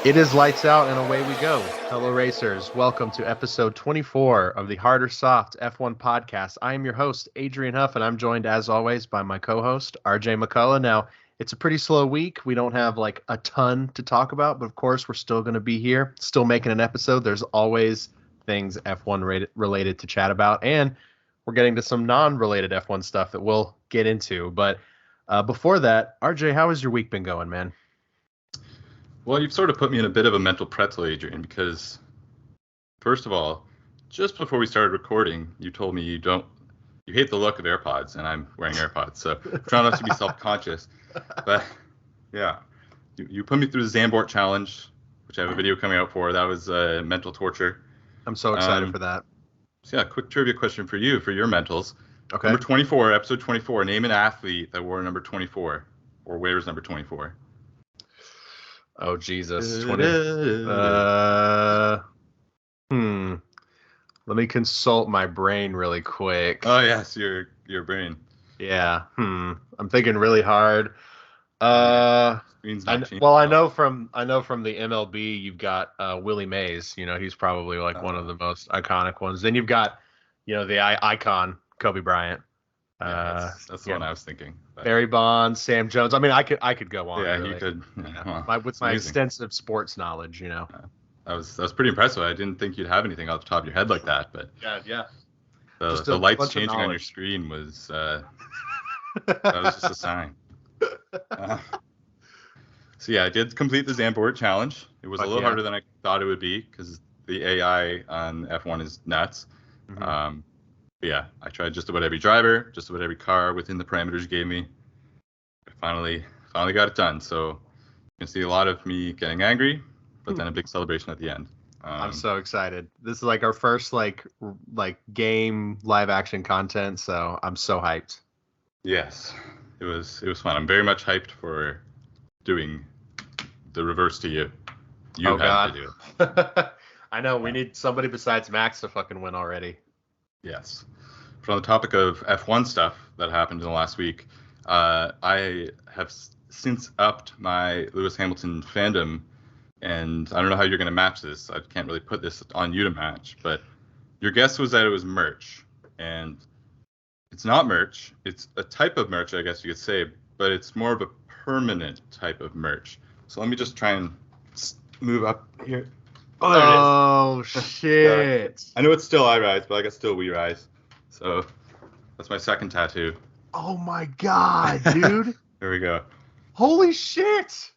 It is lights out and away we go. Hello, racers. Welcome to episode 24 of the Hard or Soft F1 podcast. I am your host, Adrian Huff, and I'm joined, as always, by my co-host, RJ McCullough. Now, it's a pretty slow week. We don't have, a ton to talk about, but of course, we're still going to be here, still making an episode. There's always things F1 related to chat about, and we're getting to some non-related F1 stuff that we'll get into. But before that, RJ, how has your week been going, man? Well, you've sort of put me in a bit of a mental pretzel, Adrian, because first of all, just before we started recording, you told me you hate the look of AirPods, and I'm wearing AirPods, so I'm trying not to be self-conscious. But yeah, you put me through the Zandvoort challenge, which I have a video coming out for. That was mental torture. I'm so excited for that. So yeah, quick trivia question for you, for your mentals. Okay. Number 24, episode 24, name an athlete that wore number 24, or wears number 24. Oh, Jesus. 20. Let me consult my brain really quick. Oh, yes, your brain. Yeah. I'm thinking really hard. I know from the MLB you've got Willie Mays. You know, he's probably one of the most iconic ones. Then you've got, the icon Kobe Bryant. That's the one I was thinking. Barry Bonds, Sam Jones. I mean, I could go on. Yeah, really. you could. Yeah. With my extensive sports knowledge, That was pretty impressive. I didn't think you'd have anything off the top of your head like that, but yeah. The lights changing on your screen was that was just a sign. So yeah, I did complete the Zandvoort challenge. It was a little harder than I thought it would be because the AI on F1 is nuts. Mm-hmm. But yeah, I tried just about every driver, just about every car within the parameters you gave me. I finally got it done. So you can see a lot of me getting angry, but then a big celebration at the end. I'm so excited. This is our first game live action content, so I'm so hyped. Yes, it was fun. I'm very much hyped for doing the reverse to you. You had to do it. I know. We need somebody besides Max to fucking win already. Yes. But on the topic of F1 stuff that happened in the last week, I have since upped my Lewis Hamilton fandom, and I don't know how you're going to match this. I can't really put this on you to match, but your guess was that it was merch, and it's not merch. It's a type of merch, I guess you could say, but it's more of a permanent type of merch. So let me just try and move up here. Oh, shit. I know it's still I Rise, but I got still We Rise. So that's my second tattoo. Oh, my God, dude. There we go. Holy shit.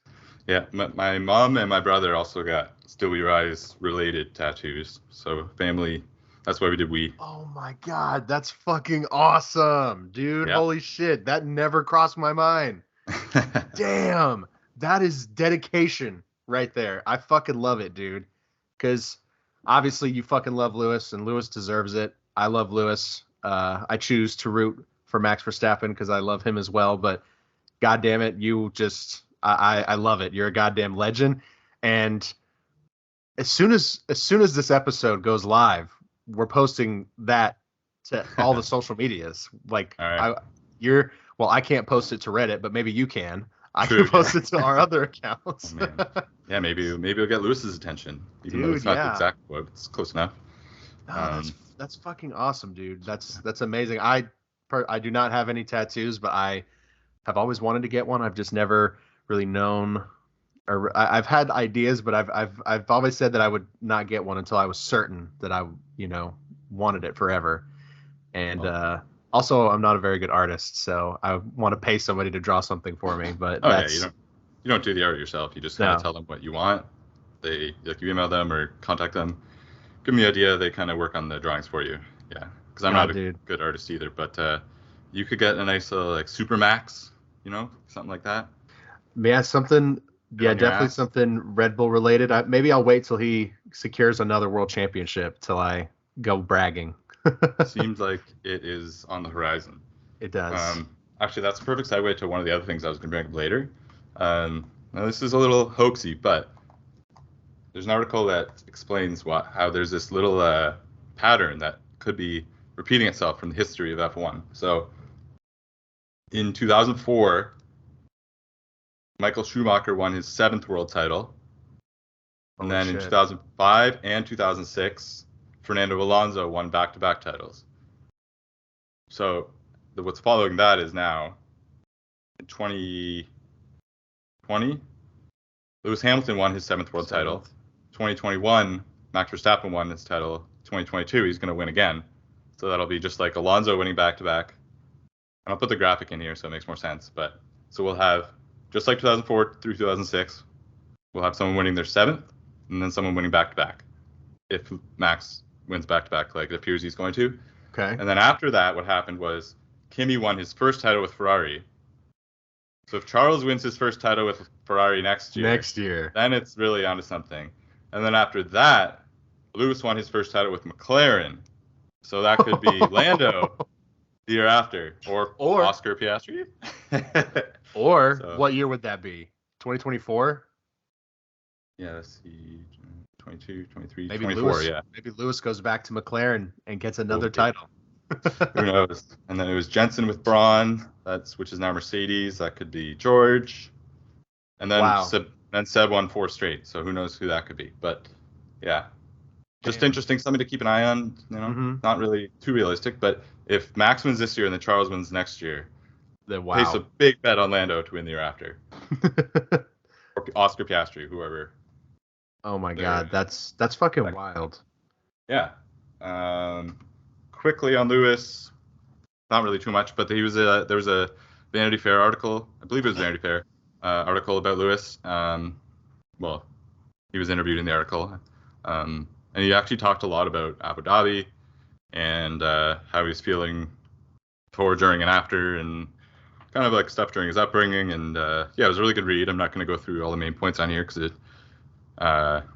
Yeah, my mom and my brother also got Still We Rise related tattoos. So family, that's why we did We. Oh, my God. That's fucking awesome, dude. Yep. Holy shit. That never crossed my mind. Damn. That is dedication right there. I fucking love it, dude. Because obviously you fucking love Lewis, and Lewis deserves it. I love Lewis. I choose to root for Max Verstappen because I love him as well. But God damn it, you just I love it. You're a goddamn legend. And as soon as this episode goes live, we're posting that to all the social medias. Right. I can't post it to Reddit, but maybe you can. I can post it to our other accounts. Oh, yeah, maybe we'll get Lewis's attention, even though it's not the exact quote. It's close enough. No, that's fucking awesome, dude. That's amazing. I do not have any tattoos, but I have always wanted to get one. I've just never really known, or I've had ideas, but I've always said that I would not get one until I was certain that I wanted it forever. And also, I'm not a very good artist, so I want to pay somebody to draw something for me. But you don't do the art yourself. You just kind of tell them what you want. You email them or contact them, give them the idea. They kind of work on the drawings for you. Yeah, because I'm not a good artist either. But you could get a nice little Super Max, something like that. Yeah, something. Yeah, definitely something Red Bull related. Maybe I'll wait till he secures another world championship till I go bragging. Seems like it is on the horizon. It does. Actually, that's a perfect segue to one of the other things I was going to bring up later. Now, this is a little hoaxy, but there's an article that explains how there's this little pattern that could be repeating itself from the history of F1. So in 2004, Michael Schumacher won his 7th world title. And then in 2005 and 2006, Fernando Alonso won back-to-back titles. So what's following that is now in 2020, Lewis Hamilton won his 7th world title. 2021, Max Verstappen won his title. 2022, he's going to win again. So that'll be just like Alonso winning back-to-back. And I'll put the graphic in here so it makes more sense. But so we'll have, just like 2004 through 2006, we'll have someone winning their 7th and then someone winning back-to-back. If Max wins back-to-back like it appears he's going to. Okay. And then after that, what happened was Kimi won his first title with Ferrari. So if Charles wins his first title with Ferrari next year, then it's really onto something. And then after that, Lewis won his first title with McLaren. So that could be Lando the year after, or Oscar Piastri. What year would that be? 2024? Yeah, let's see. 22, 23, maybe 24, Lewis, yeah. Maybe Lewis goes back to McLaren and gets another title. Who knows? And then it was Jensen with Braun, which is now Mercedes. That could be George. And then Seb won 4 straight. So who knows who that could be? But yeah, just interesting, something to keep an eye on. You know, not really too realistic. But if Max wins this year and then Charles wins next year, then place a big bet on Lando to win the year after, or Oscar Piastri, whoever. Oh my God, that's fucking wild. Yeah. Quickly on Lewis, not really too much, but there was a Vanity Fair article, I believe it was Vanity Fair article about Lewis. Well, he was interviewed in the article, and he actually talked a lot about Abu Dhabi and how he was feeling before, during, and after, and kind of like stuff during his upbringing. And yeah, it was a really good read. I'm not going to go through all the main points on here because it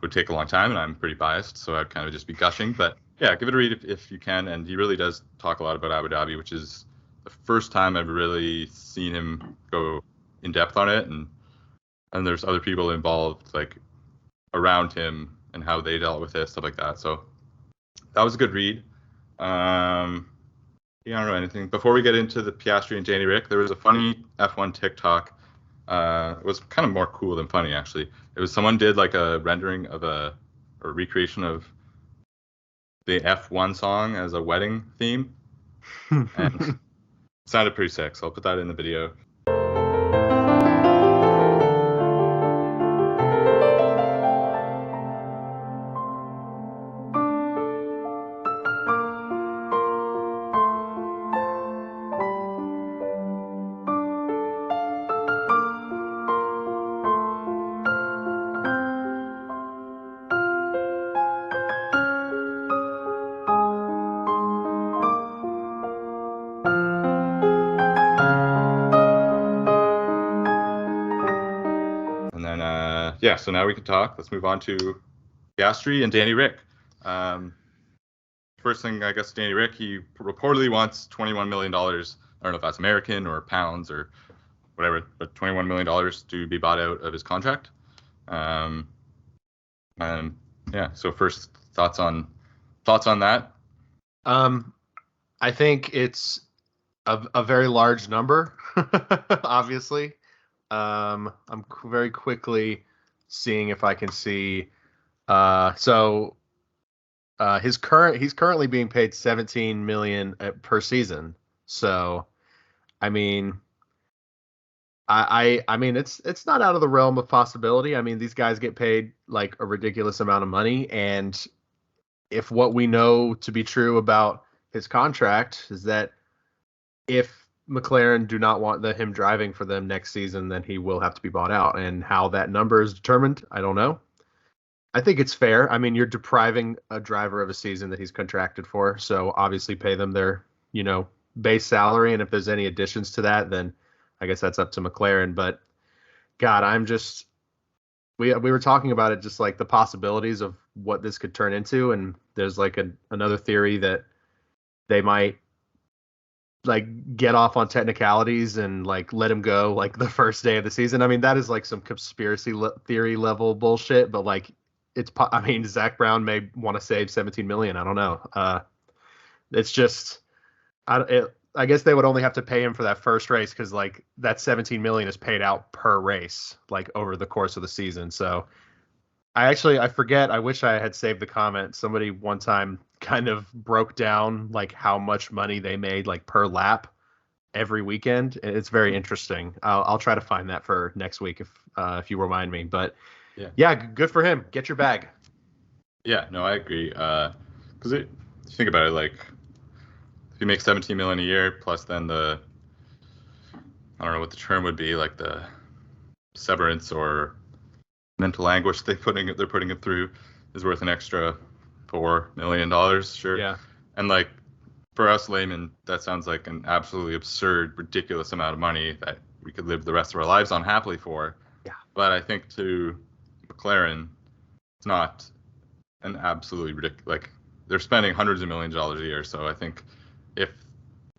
would take a long time, and I'm pretty biased, so I'd kind of just be gushing. But yeah, give it a read if you can. And he really does talk a lot about Abu Dhabi, which is the first time I've really seen him go in depth on it. And there's other people involved, like around him, and how they dealt with it, stuff like that. So that was a good read. Yeah, I don't know anything. Before we get into the Piastri and Danny Rick, there was a funny F1 TikTok. It was kind of more cool than funny, actually. It was someone did like a rendering of a recreation of the F1 song as a wedding theme, and it sounded pretty sick. So I'll put that in the video. Yeah, so now we can talk. Let's move on to Piastri and Danny Rick. First thing, I guess, Danny Rick, he reportedly wants $21 million. I don't know if that's American or pounds or whatever, but $21 million to be bought out of his contract. And yeah, so first thoughts on that? I think it's a very large number, obviously. I'm very quickly seeing if I can see. He's currently being paid $17 million per season. So, I mean, I mean it's not out of the realm of possibility. I mean, these guys get paid like a ridiculous amount of money, and if what we know to be true about his contract is that if McLaren do not want him driving for them next season, then he will have to be bought out. And how that number is determined, I don't know. I think it's fair. I mean, you're depriving a driver of a season that he's contracted for, so obviously pay them their, base salary. And if there's any additions to that, then I guess that's up to McLaren. But God, we were talking about it, just like the possibilities of what this could turn into. And there's like another theory that they might like get off on technicalities and like let him go like the first day of the season. I mean, that is like some conspiracy theory level bullshit, but like I mean, Zach Brown may want to save 17 million. I don't know. It's just, I guess they would only have to pay him for that first race, because like that 17 million is paid out per race, like over the course of the season. So I forget. I wish I had saved the comment. Somebody one time kind of broke down like how much money they made like per lap every weekend. It's very interesting. I'll try to find that for next week if you remind me. But yeah, good for him. Get your bag. Yeah, no, I agree. Because think about it, like if you make 17 million a year plus then I don't know what the term would be, like the severance or mental anguish they're putting it through is worth an extra $4 million, sure. Yeah. And like for us laymen, that sounds like an absolutely absurd, ridiculous amount of money that we could live the rest of our lives on happily for. Yeah. But I think to McLaren, it's not an absolutely ridiculous. Like they're spending hundreds of millions of dollars a year. So I think if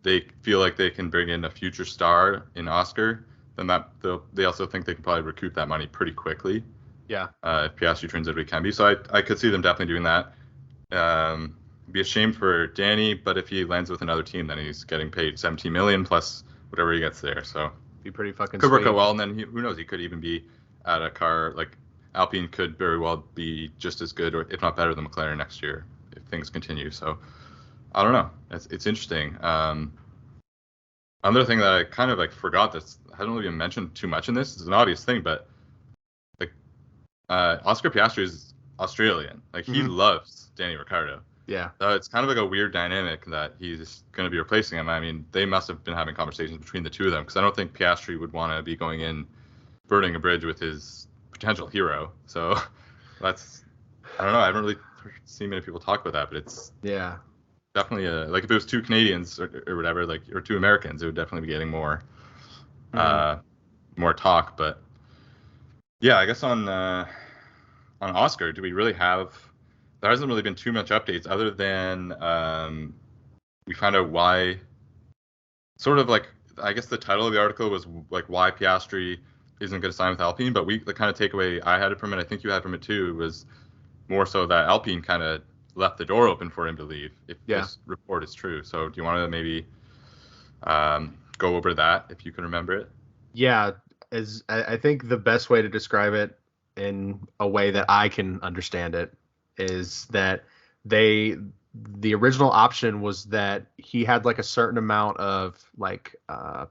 they feel like they can bring in a future star in Oscar, then they also think they can probably recoup that money pretty quickly. Yeah. If Piastri turns out he can be. So I could see them definitely doing that. Be a shame for Danny, but if he lands with another team, then he's getting paid 17 million plus whatever he gets there. So be pretty fucking could sweet. Work out well, and then who knows? He could even be at a car like Alpine could very well be just as good, or if not better, than McLaren next year if things continue. So I don't know. It's interesting. Another thing that I kind of like forgot that I don't even mention too much in this is an obvious thing, but like Oscar Piastri is Australian. Like he loves Danny Ricciardo. Yeah. It's kind of like a weird dynamic that he's going to be replacing him. I mean, they must have been having conversations between the two of them because I don't think Piastri would want to be going in burning a bridge with his potential hero. So I don't know. I haven't really seen many people talk about that, but it's definitely like if it was two Canadians or whatever, like or two Americans, it would definitely be getting more talk. But yeah, I guess on Oscar, do we really have? There hasn't really been too much updates other than we found out why. Sort of like I guess the title of the article was like why Piastri isn't going to sign with Alpine, but the kind of takeaway I had from it, I think you had from it too, was more so that Alpine kind of left the door open for him to leave if this report is true. So do you want to maybe go over that if you can remember it? Yeah, I think the best way to describe it in a way that I can understand it is that the original option was that he had like a certain amount of like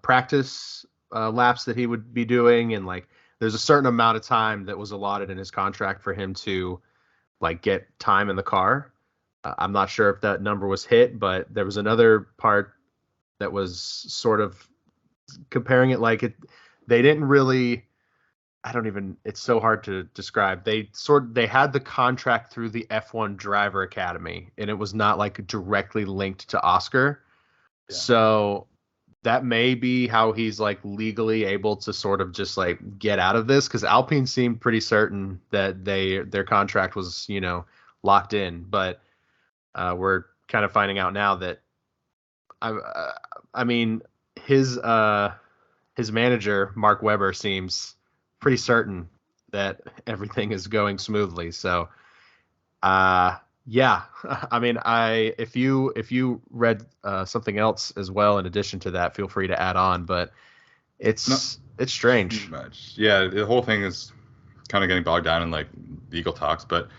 practice laps that he would be doing, and like there's a certain amount of time that was allotted in his contract for him to like get time in the car. I'm not sure if that number was hit, but there was another part that was sort of comparing it like they didn't really. It's so hard to describe. They had the contract through the F1 Driver Academy, and it was not like directly linked to Oscar. Yeah. So that may be how he's like legally able to sort of just like get out of this, because Alpine seemed pretty certain that their contract was, locked in. But we're kind of finding out now that I mean his manager, Mark Webber, seems pretty certain that everything is going smoothly. So, yeah, I mean, if you read something else as well in addition to that, feel free to add on. But it's strange. Too much. Yeah, the whole thing is kind of getting bogged down in like legal talks. But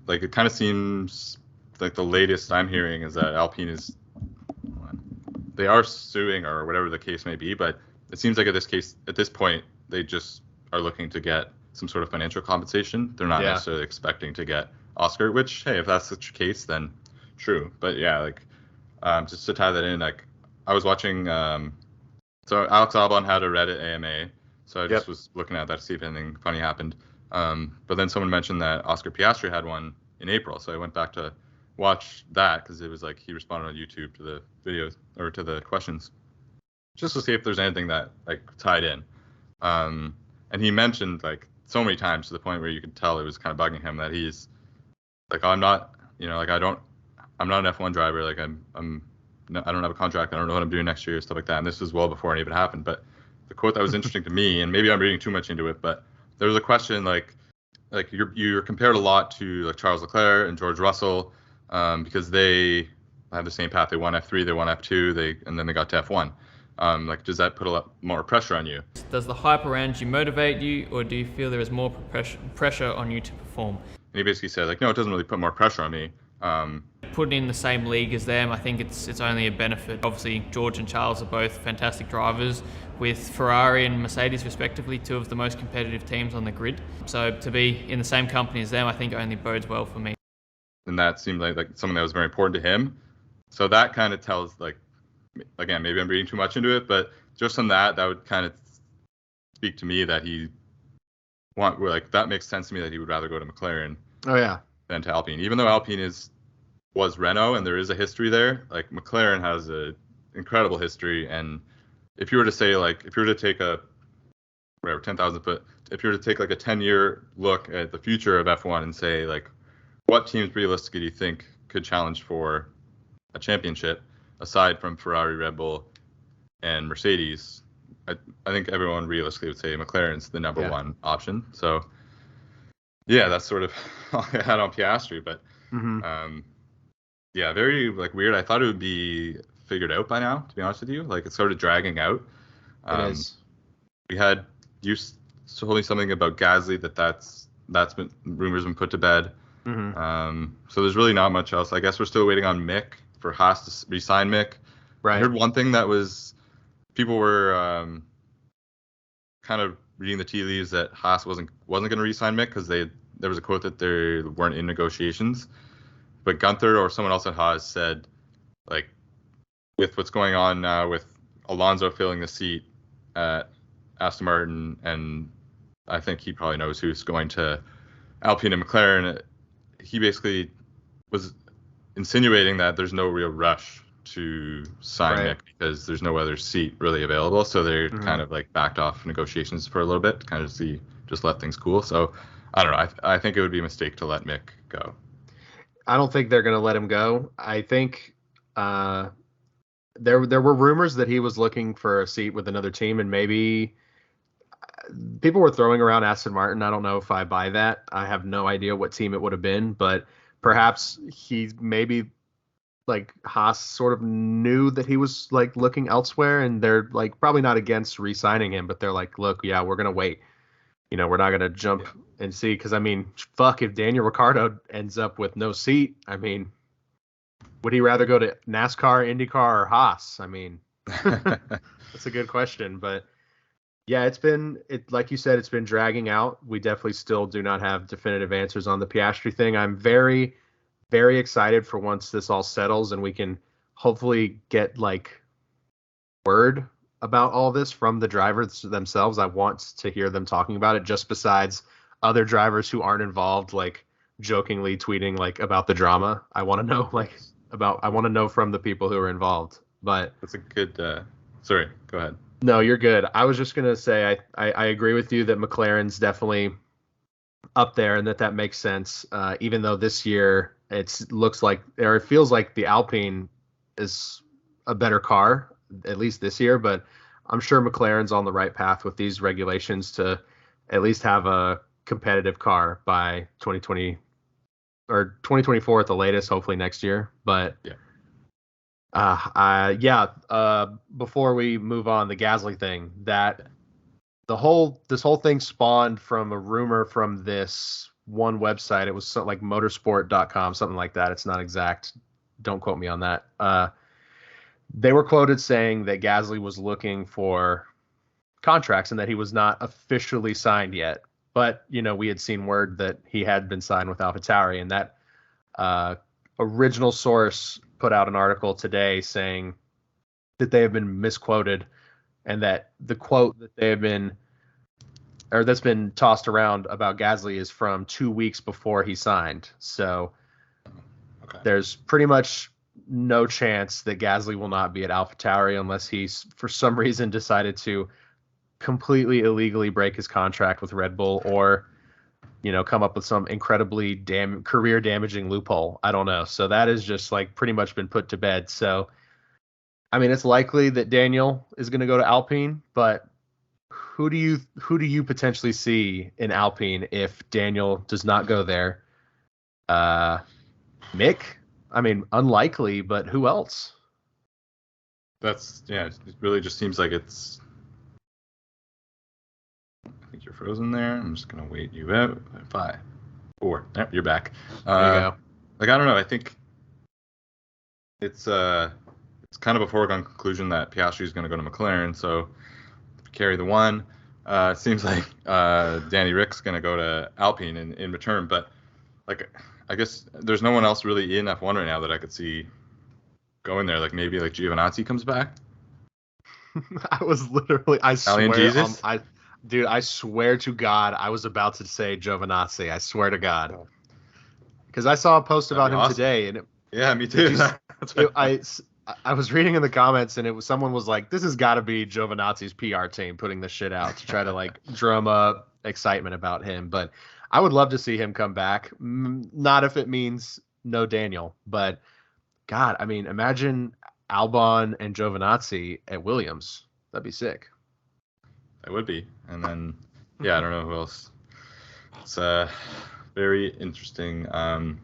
like it kind of seems like the latest I'm hearing is that Alpine they are suing or whatever the case may be. But it seems like at this point, they just are looking to get some sort of financial compensation. They're not necessarily expecting to get Oscar, which, hey, if that's the case, then true. But yeah, like just to tie that in, like I was watching, so Alex Albon had a Reddit AMA, so I just was looking at that to see if anything funny happened. But then someone mentioned that Oscar Piastri had one in April, so I went back to watch that because it was like he responded on YouTube to the videos or to the questions, just to see if there's anything that like tied in. And he mentioned like so many times to the point where you could tell it was kind of bugging him that he's like, I'm not, like I'm not an F1 driver. Like I don't have a contract. I don't know what I'm doing next year, stuff like that. And this was well before any of it happened. But the quote that was interesting to me, and maybe I'm reading too much into it, but there was a question like you're compared a lot to like Charles Leclerc and George Russell because they have the same path. They won F3, they won F2, and then they got to F1. Like, does that put a lot more pressure on you? Does the hype around you motivate you, or do you feel there is more pressure on you to perform? And he basically said, like, no, it doesn't really put more pressure on me. Put in the same league as them, I think it's only a benefit. Obviously, George and Charles are both fantastic drivers, with Ferrari and Mercedes respectively, two of the most competitive teams on the grid. So to be in the same company as them, I think only bodes well for me. And that seemed like something that was very important to him. So that kind of tells, like, again, maybe I'm reading too much into it, but just on that would kind of speak to me that that makes sense to me that he would rather go to McLaren. Oh yeah. Than to Alpine. Even though Alpine was Renault and there is a history there, like McLaren has a incredible history. And if you were to say, like, if you were to take a 10,000 foot, if you were to take like a 10-year look at the future of F1 and say, like, what teams realistically do you think could challenge for a championship aside from Ferrari, Red Bull, and Mercedes? I think everyone realistically would say McLaren's the number one option. So yeah, that's sort of all I had on Piastri, but yeah, very like weird. I thought it would be figured out by now, to be honest with you. Like, it's sort of dragging out. It is. We had you told me something about Gasly that's been rumors been put to bed. So there's really not much else. I guess we're still waiting on Mick for Haas to re-sign Mick. Right. I heard one thing that was people were kind of reading the tea leaves that Haas wasn't going to re-sign Mick because there was a quote that they weren't in negotiations. But Gunther or someone else at Haas said, like, with what's going on now with Alonso filling the seat at Aston Martin, and I think he probably knows who's going to Alpine and McLaren, he basically was insinuating that there's no real rush to sign Mick because there's no other seat really available. So they're kind of like backed off negotiations for a little bit to kind of just let things cool. So I don't know. I think it would be a mistake to let Mick go. I don't think they're going to let him go. I think there were rumors that he was looking for a seat with another team, and maybe people were throwing around Aston Martin. I don't know if I buy that. I have no idea what team it would have been, but perhaps he maybe like Haas sort of knew that he was like looking elsewhere, and they're like probably not against re-signing him, but they're like, look, yeah, we're going to wait. You know, we're not going to jump and see, because I mean, fuck, if Daniel Ricciardo ends up with no seat, I mean, would he rather go to NASCAR, IndyCar, or Haas? I mean, that's a good question, but yeah, like you said, it's been dragging out. We definitely still do not have definitive answers on the Piastri thing. I'm very, very excited for once this all settles and we can hopefully get like word about all this from the drivers themselves. I want to hear them talking about it, just besides other drivers who aren't involved, like jokingly tweeting like about the drama. I want to know I want to know from the people who are involved. But that's a good sorry, go ahead. No, you're good. I was just going to say I agree with you that McLaren's definitely up there and that makes sense, even though this year it feels like the Alpine is a better car, at least this year, but I'm sure McLaren's on the right path with these regulations to at least have a competitive car by 2020 or 2024 at the latest, hopefully next year. But before we move on, the Gasly thing, that this whole thing spawned from a rumor from this one website. It was something like motorsport.com, something like that. It's not exact. Don't quote me on that. They were quoted saying that Gasly was looking for contracts and that he was not officially signed yet. But, you know, we had seen word that he had been signed with AlphaTauri, and that original source put out an article today saying that they have been misquoted and that the quote that that's been tossed around about Gasly is from 2 weeks before he signed. So there's pretty much no chance that Gasly will not be at AlphaTauri unless he's for some reason decided to completely illegally break his contract with Red Bull, or, you know, come up with some incredibly career damaging loophole. I don't know. So that has just like pretty much been put to bed. So, I mean, it's likely that Daniel is going to go to Alpine, but who do you potentially see in Alpine if Daniel does not go there? Mick? I mean, unlikely, but who else? It really just seems like it's. I think you're frozen there. I'm just gonna wait you out. 5, 4. Yep, you're back. There you go. Like, I don't know. I think it's kind of a foregone conclusion that Piastri is going to go to McLaren. So carry the one. It seems like Danny Rick's going to go to Alpine in return. But like, I guess there's no one else really in F1 right now that I could see going there. Like maybe like Giovinazzi comes back. I was literally, I Italian swear, Jesus? I swear to God, I was about to say Giovinazzi. I swear to God. Because I saw a post about him today, and yeah, me too. I was reading in the comments, and someone was like, "This has got to be Giovinazzi's PR team putting this shit out to try to like drum up excitement about him." But I would love to see him come back. Not if it means no Daniel, but God, I mean, imagine Albon and Giovinazzi at Williams. That'd be sick. It would be, and then I don't know who else. It's very interesting. I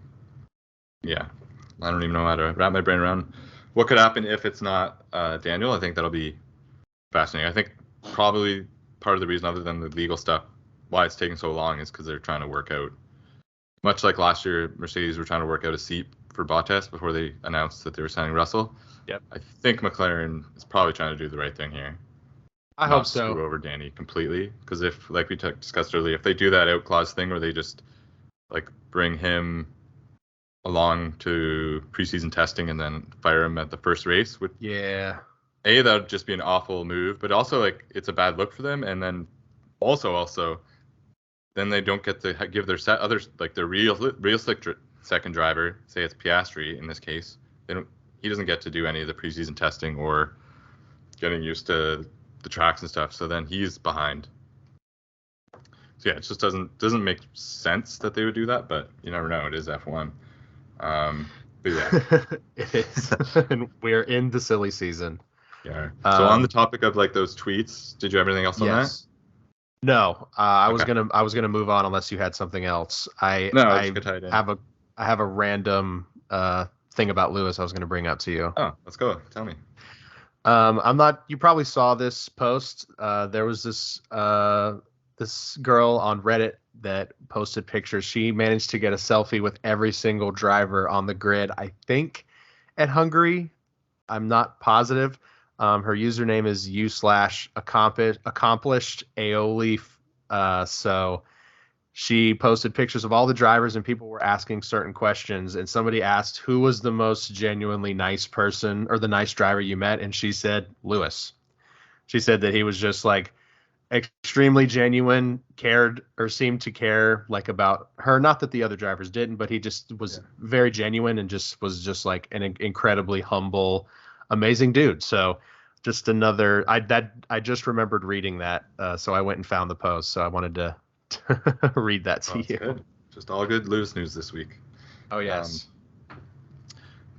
don't even know how to wrap my brain around what could happen if it's not Daniel. I think that'll be fascinating. I think probably part of the reason, other than the legal stuff, why it's taking so long is because they're trying to work out, much like last year, Mercedes were trying to work out a seat for Bottas before they announced that they were signing Russell. Yep. I think McLaren is probably trying to do the right thing here. I hope so. Screw over Danny completely, because if, like we discussed earlier, if they do that out clause thing where they just like bring him along to preseason testing and then fire him at the first race, that would just be an awful move, but also like it's a bad look for them, and then also then they don't get to give their others like their real slick second driver, say it's Piastri in this case, he doesn't get to do any of the preseason testing or getting used to the tracks and stuff, so then he's behind. So yeah, it just doesn't make sense that they would do that, but you never know. It is F1. But yeah, it is. And we're in the silly season. Yeah. So on the topic of like those tweets, did you have anything else on that? No, I was gonna move on unless you had something else. I have a random thing about Lewis I was gonna bring up to you. Oh, let's go. Tell me. You probably saw this post. There was this girl on Reddit that posted pictures. She managed to get a selfie with every single driver on the grid, I think at Hungary. I'm not positive. Her username is u/accomplished aioli. So she posted pictures of all the drivers, and people were asking certain questions, and somebody asked who was the most genuinely nice person or the nice driver you met, and she said Lewis. She said that he was just like extremely genuine, cared or seemed to care like about her. Not that the other drivers didn't, but he just was very genuine and was just like an incredibly humble, amazing dude. So just another, I just remembered reading that. So I went and found the post. So I wanted to read that to you. Good. Just all good Lewis news this week. Oh yes.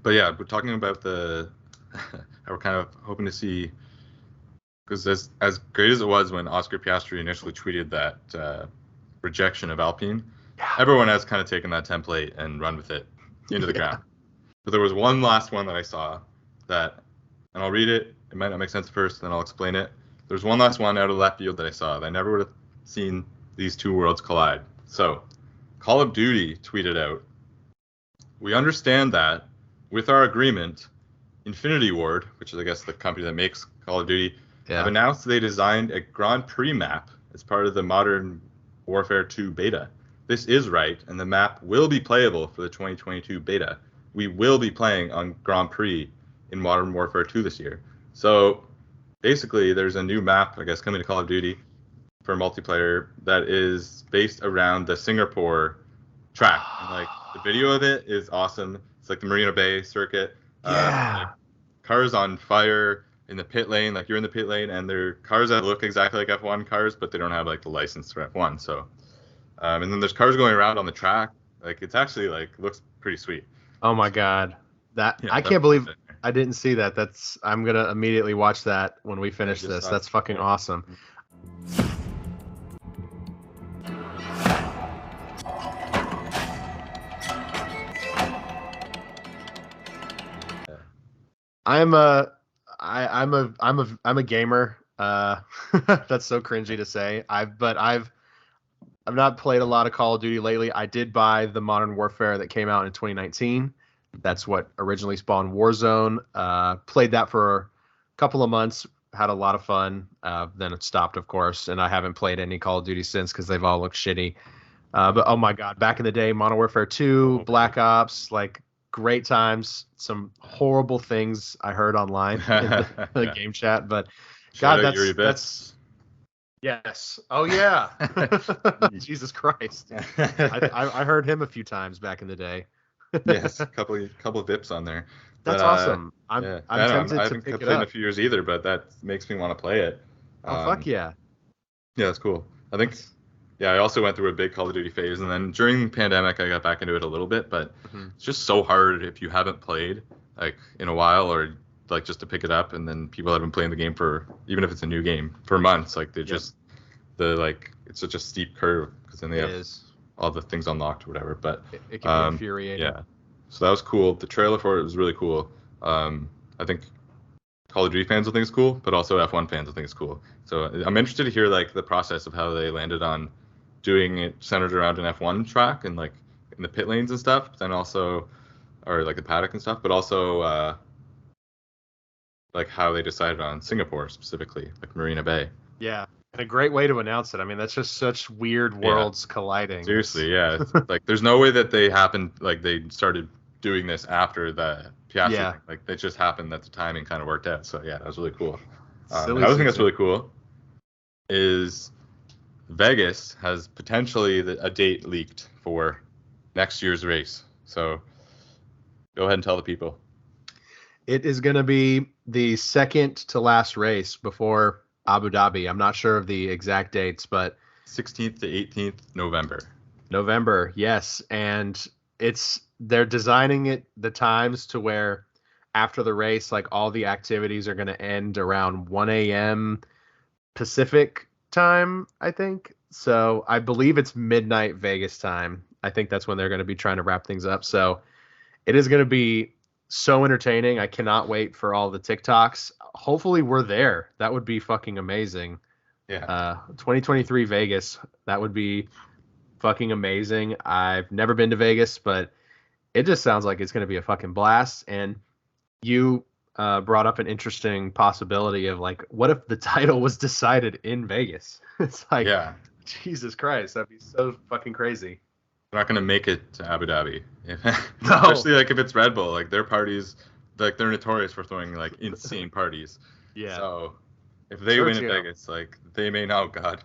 But yeah, we're talking about how we're kind of hoping to see, because as great as it was when Oscar Piastri initially tweeted that rejection of Alpine, everyone has kind of taken that template and run with it into the ground. But there was one last one that I saw that, and I'll read it. It might not make sense first, then I'll explain it. There's one last one out of left field that I saw that I never would have seen these two worlds collide. So, Call of Duty tweeted out, "We understand that with our agreement, Infinity Ward," which is I guess the company that makes Call of Duty, have announced they designed a Grand Prix map as part of the Modern Warfare 2 beta. This is right, and the map will be playable for the 2022 beta. We will be playing on Grand Prix in Modern Warfare 2 this year. So basically, there's a new map, I guess, coming to Call of Duty for multiplayer that is based around the Singapore track. And, like, the video of it is awesome. It's like the Marina Bay circuit. Like, cars on fire in the pit lane. Like, you're in the pit lane, and they're cars that look exactly like F1 cars, but they don't have like the license for F1. So, and then there's cars going around on the track. Like, it's actually like looks pretty sweet. Oh my God, I can't believe I didn't see that. I'm gonna immediately watch that when we finish this. That's fucking awesome. I'm a gamer. That's so cringy to say. I've not played a lot of Call of Duty lately. I did buy the Modern Warfare that came out in 2019. That's what originally spawned Warzone. Played that for a couple of months. Had a lot of fun. Then it stopped, of course, and I haven't played any Call of Duty since because they've all looked shitty. But oh my god, back in the day, Modern Warfare 2, Black Ops, like great times. Some horrible things I heard online in the game chat, but Shout God, out Yuri Bits. yes. Oh yeah. Jesus Christ. I heard him a few times back in the day. Yes, a couple of VIPs on there. That's awesome. I'm tempted I haven't to pick it played in a up. few years either, but that makes me want to play it. Oh fuck yeah. Yeah, that's cool. I think. Yeah, I also went through a big Call of Duty phase, and then during the pandemic, I got back into it a little bit. But it's just so hard if you haven't played like in a while, or like just to pick it up, and then people have been playing the game for, even if it's a new game, for months. Like they just it's such a steep curve because then they have all the things unlocked or whatever. But it can be infuriating. Yeah, so that was cool. The trailer for it was really cool. I think Call of Duty fans will think it's cool, but also F1 fans will think it's cool. So I'm interested to hear like the process of how they landed on doing it centered around an F1 track and like in the pit lanes and stuff, but then also, or like the paddock and stuff, but also like how they decided on Singapore specifically, like Marina Bay. Yeah, and a great way to announce it. I mean, that's just such weird worlds colliding. Seriously, yeah. It's like there's no way that they started doing this after the Piastri thing. Like it just happened that the timing kind of worked out. So yeah, that was really cool. The other thing that's really cool is Vegas has potentially a date leaked for next year's race. So go ahead and tell the people. It is going to be the second to last race before Abu Dhabi. I'm not sure of the exact dates, but 16th to 18th November. November, yes. And they're designing it, the times, to where after the race, like all the activities are going to end around 1 a.m. Pacific time, I think. So I believe it's midnight Vegas time. I think that's when they're going to be trying to wrap things up. So it is going to be so entertaining. I cannot wait for all the TikToks. Hopefully we're there. That would be fucking amazing. Yeah. 2023 Vegas. That would be fucking amazing. I've never been to Vegas, but it just sounds like it's going to be a fucking blast. And you brought up an interesting possibility of like, what if the title was decided in Vegas? It's like, Jesus Christ, that'd be so fucking crazy. They're not going to make it to Abu Dhabi. Especially like if it's Red Bull, like their parties, like they're notorious for throwing like insane parties. Yeah. So if they win in Vegas, like they may now, God,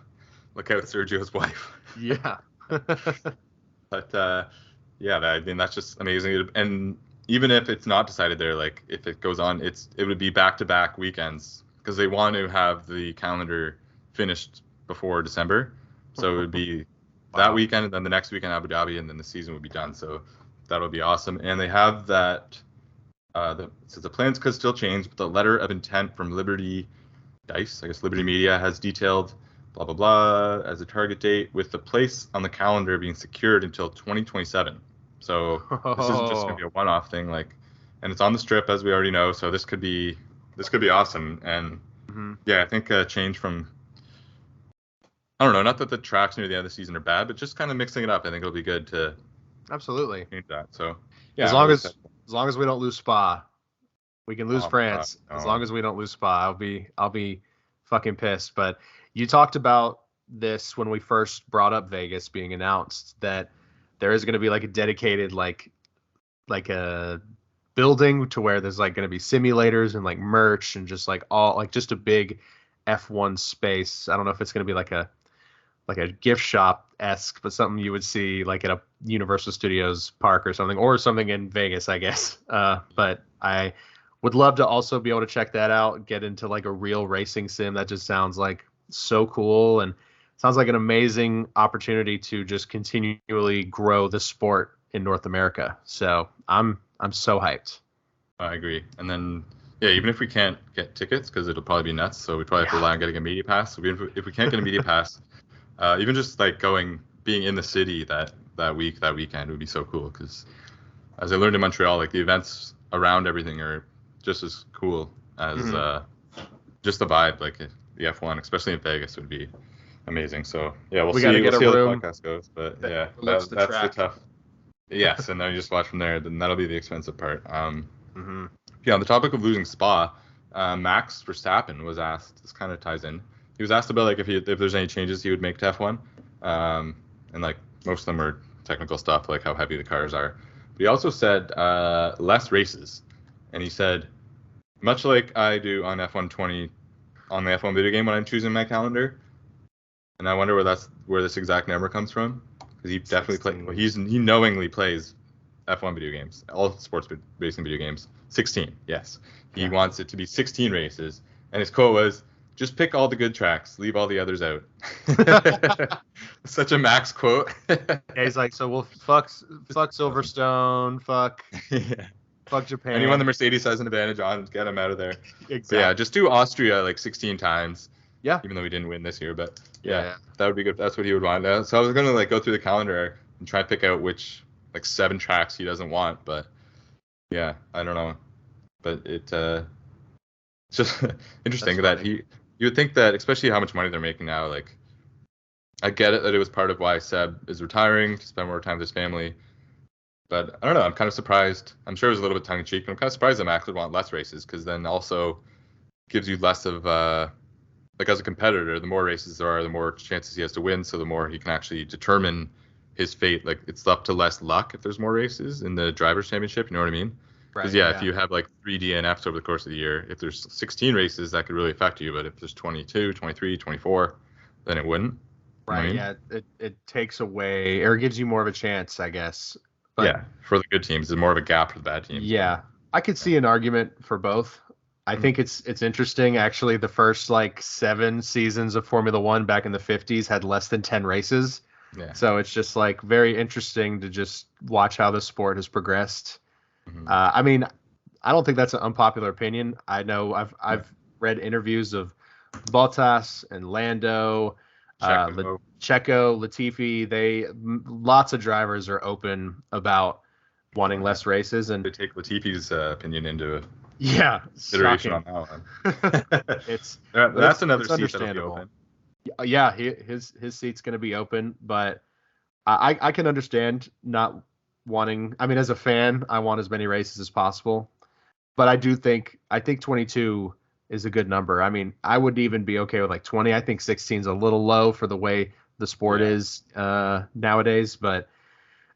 look out, Sergio's wife. Yeah. But yeah, I mean that's just amazing. And even if it's not decided there, like if it goes on, it would be back-to-back weekends because they want to have the calendar finished before December. So it would be that weekend, and then the next weekend Abu Dhabi, and then the season would be done. So that would be awesome. And they have that. So the plans could still change, but the letter of intent from Liberty Media has detailed blah blah blah as a target date, with the place on the calendar being secured until 2027. So this isn't just gonna be a one-off thing, like, and it's on the strip as we already know. So this could be awesome. And yeah, I think a change from, I don't know, not that the tracks near the end of the season are bad, but just kind of mixing it up. I think it'll be good to absolutely change that. So yeah, as long as we don't lose Spa, we can lose France. No. As long as we don't lose Spa, I'll be fucking pissed. But you talked about this when we first brought up Vegas being announced, that there is going to be like a dedicated like a building to where there's like going to be simulators and like merch and just like all like just a big F1 space. I don't know if it's going to be like a gift shop-esque, but something you would see like at a Universal Studios park or something in Vegas, I guess. But I would love to also be able to check that out, get into like a real racing sim. That just sounds like so cool and sounds like an amazing opportunity to just continually grow the sport in North America. So I'm so hyped. I agree. And then even if we can't get tickets, because it'll probably be nuts, so we probably have to rely on getting a media pass. So if we can't get a media pass, even just like being in the city that weekend would be so cool. Because as I learned in Montreal, like the events around everything are just as cool as just the vibe, like the F1, especially in Vegas, would be amazing. So yeah, we'll see how the podcast goes. But yeah, that's the tough. Yes, and then you just watch from there. Then that'll be the expensive part. Yeah, on the topic of losing Spa, Max Verstappen was asked. This kind of ties in. He was asked about like if there's any changes he would make to F1, and like most of them are technical stuff, like how heavy the cars are. But he also said less races, and he said, much like I do on F1 20 on the F1 video game when I'm choosing my calendar, and I wonder where this exact number comes from, because he definitely he knowingly plays F1 video games, all sports racing video games. 16, yes. He wants it to be 16 races, and his quote was, "Just pick all the good tracks, leave all the others out." Such a Max quote. Yeah, he's like, so we'll fuck Silverstone, fuck Japan. Anyone the Mercedes has an advantage on, get him out of there. Exactly. So yeah, just do Austria like 16 times. Yeah. Even though we didn't win this year, but yeah, that would be good. That's what he would want. So I was gonna like go through the calendar and try to pick out which like 7 tracks he doesn't want, but yeah, I don't know. But it's just interesting that you would think that, especially how much money they're making now, like I get it that it was part of why Seb is retiring to spend more time with his family. But I don't know, I'm kind of surprised. I'm sure it was a little bit tongue-in-cheek, but I'm kind of surprised that Max would want less races, because then also gives you less of like as a competitor, the more races there are, the more chances he has to win, so the more he can actually determine his fate. Like it's up to less luck if there's more races in the Drivers' Championship, you know what I mean? Because if you have like 3 DNFs over the course of the year, if there's 16 races, that could really affect you. But if there's 22, 23, 24, then it wouldn't. Right, you know what I mean? It takes away, or gives you more of a chance, I guess. But, yeah, for the good teams, there's more of a gap for the bad teams. Yeah, I could see an argument for both. I think it's interesting, actually. The first like 7 seasons of Formula One back in the 50s had less than 10 races. Yeah. So it's just like very interesting to just watch how the sport has progressed. I mean, I don't think that's an unpopular opinion. I know I've read interviews of Bottas and Lando, Checo, Latifi. Lots of drivers are open about wanting less races, and to take Latifi's opinion into consideration on that one. That's another seat understandable. That'll be open. Yeah, his seat's going to be open, but I can understand not wanting. I mean, as a fan, I want as many races as possible, but I think 22 is a good number. I mean, I would even be okay with like 20. I think 16 is a little low for the way the sport is nowadays. But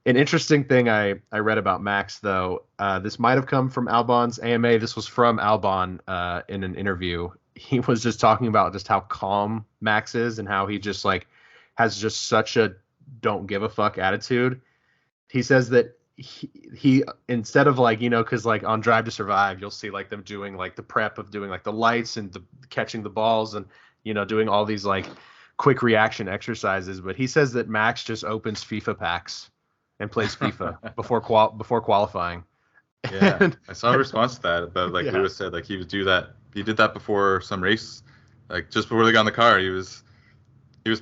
an interesting thing I read about Max, though, this might have come from Albon's AMA. This was from Albon in an interview. He was just talking about just how calm Max is and how he just like has just such a don't give a fuck attitude. He says that he instead of like, because like on Drive to Survive, you'll see like them doing like the prep of doing like the lights and the catching the balls and, doing all these like quick reaction exercises. But he says that Max just opens FIFA packs and plays FIFA before qualifying. Yeah, I saw a response to that. But like Lewis said, like he would do that. He did that before some race, like just before they got in the car. He was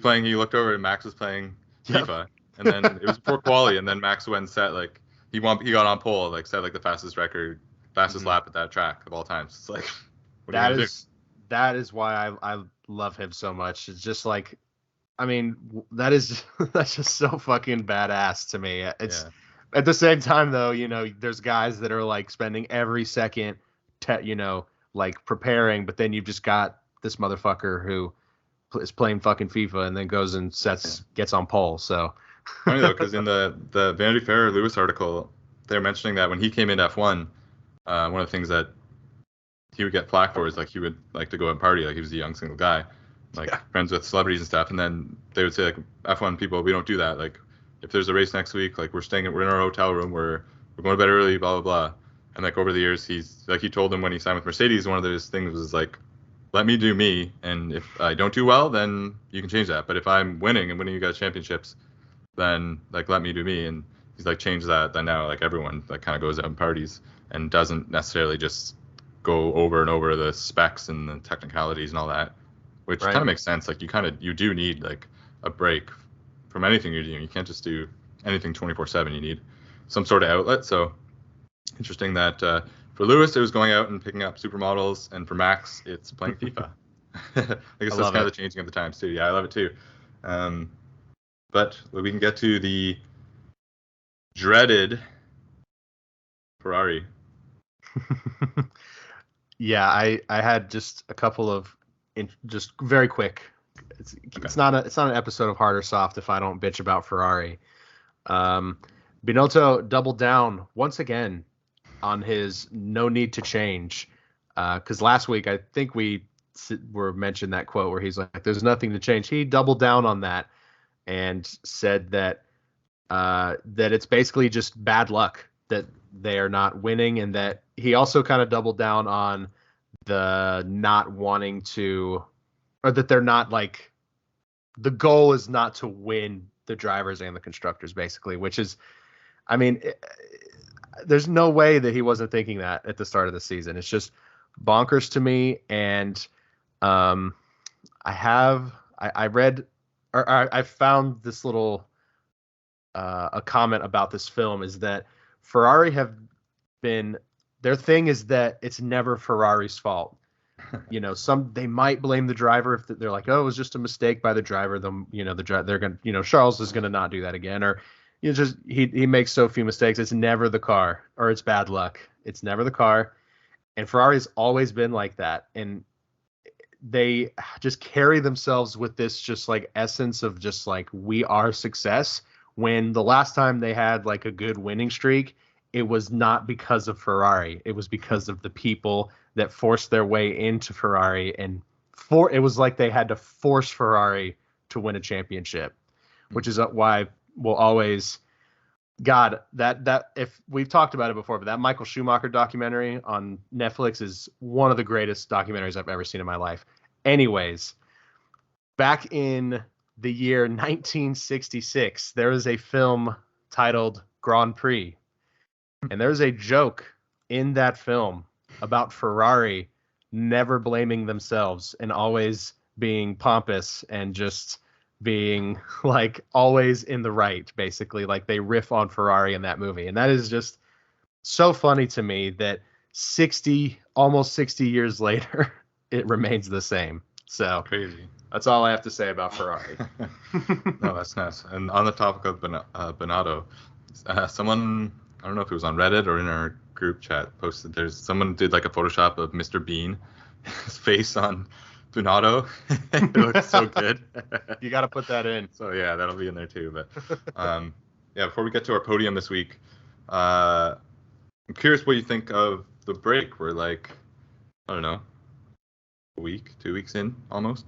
playing. He looked over and Max was playing FIFA. And then it was before quali, and then Max went and set like he got on pole, like set like the fastest lap at that track of all time. So it's like that is why I love him so much. It's just like, I mean, that's just so fucking badass to me. It's at the same time though, there's guys that are like spending every second, like preparing, but then you've just got this motherfucker who is playing fucking FIFA and then goes and gets on pole. So. Funny though, because in the Vanity Fair Lewis article, they're mentioning that when he came into F1, one of the things that he would get flack for is like he would like to go and party, like he was a young single guy, like friends with celebrities and stuff. And then they would say like F1 people, we don't do that. Like if there's a race next week, like we're in our hotel room, we're going to bed early, blah blah blah. And like over the years, he told them when he signed with Mercedes, one of those things was like, let me do me, and if I don't do well, then you can change that. But if I'm winning you guys championships, then like let me do me. And he's like changed that. Then now like everyone like kind of goes out and parties and doesn't necessarily just go over and over the specs and the technicalities and all that, which kind of makes sense. Like you do need like a break from anything you're doing. You can't just do anything 24/7. You need some sort of outlet. So interesting that for For Lewis, it was going out and picking up supermodels, and for Max, it's playing FIFA. I guess that's kind of the changing of the times too. Yeah, I love it too. But we can get to the dreaded Ferrari. Yeah, I had just a couple of just very quick. It's not an episode of Hard or Soft if I don't bitch about Ferrari. Binotto doubled down once again on his no need to change, because last week I think we were mentioned that quote where he's like, "There's nothing to change." He doubled down on that and said that it's basically just bad luck that they are not winning, and that he also kind of doubled down on the not wanting to, or that they're not like, the goal is not to win the drivers and the constructors, basically, which is, I mean, there's no way that he wasn't thinking that at the start of the season. It's just bonkers to me. And I found this little a comment about this film, is that Ferrari have been, their thing is that it's never Ferrari's fault. You know, they might blame the driver if they're like, oh, it was just a mistake by the driver. They're going to, Charles is going to not do that again. Or, just he makes so few mistakes. It's never the car, or it's bad luck. It's never the car. And Ferrari's always been like that. And they just carry themselves with this just like essence of just like, we are success. When the last time they had like a good winning streak, it was not because of Ferrari. It was because of the people that forced their way into Ferrari, and it was like they had to force Ferrari to win a championship, which is why we'll always, God, that if we've talked about it before, but that Michael Schumacher documentary on Netflix is one of the greatest documentaries I've ever seen in my life. Anyways, back in the year 1966, there was a film titled Grand Prix. And there's a joke in that film about Ferrari never blaming themselves and always being pompous and just being like always in the right, basically. Like they riff on Ferrari in that movie. And that is just so funny to me that almost 60 years later, it remains the same. So crazy. That's all I have to say about Ferrari. No, that's nice. And on the topic of Binotto, someone, I don't know if it was on Reddit or in our group chat, posted someone did like a Photoshop of Mr. Bean, his face on Binotto. It looks so good. You got to put that in. So yeah, that'll be in there too. But yeah, before we get to our podium this week, I'm curious what you think of the break. We're like, I don't know, a week, 2 weeks in almost.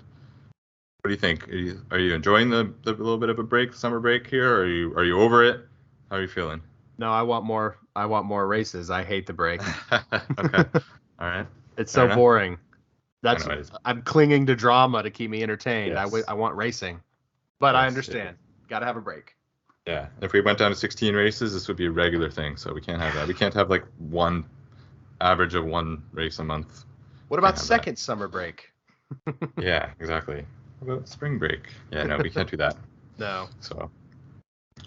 What do you think? Are you enjoying the little bit of a break, summer break here? Or are you over it? How are you feeling? No, I want more races. I hate the break. Okay. All right. It's so boring. I'm clinging to drama to keep me entertained. Yes. I want racing. But yes, I understand. Got to have a break. Yeah. If we went down to 16 races, this would be a regular thing. So we can't have that. We can't have like one average of one race a month. What about second summer break? Yeah, exactly. What about spring break? Yeah, no, we can't do that. No. So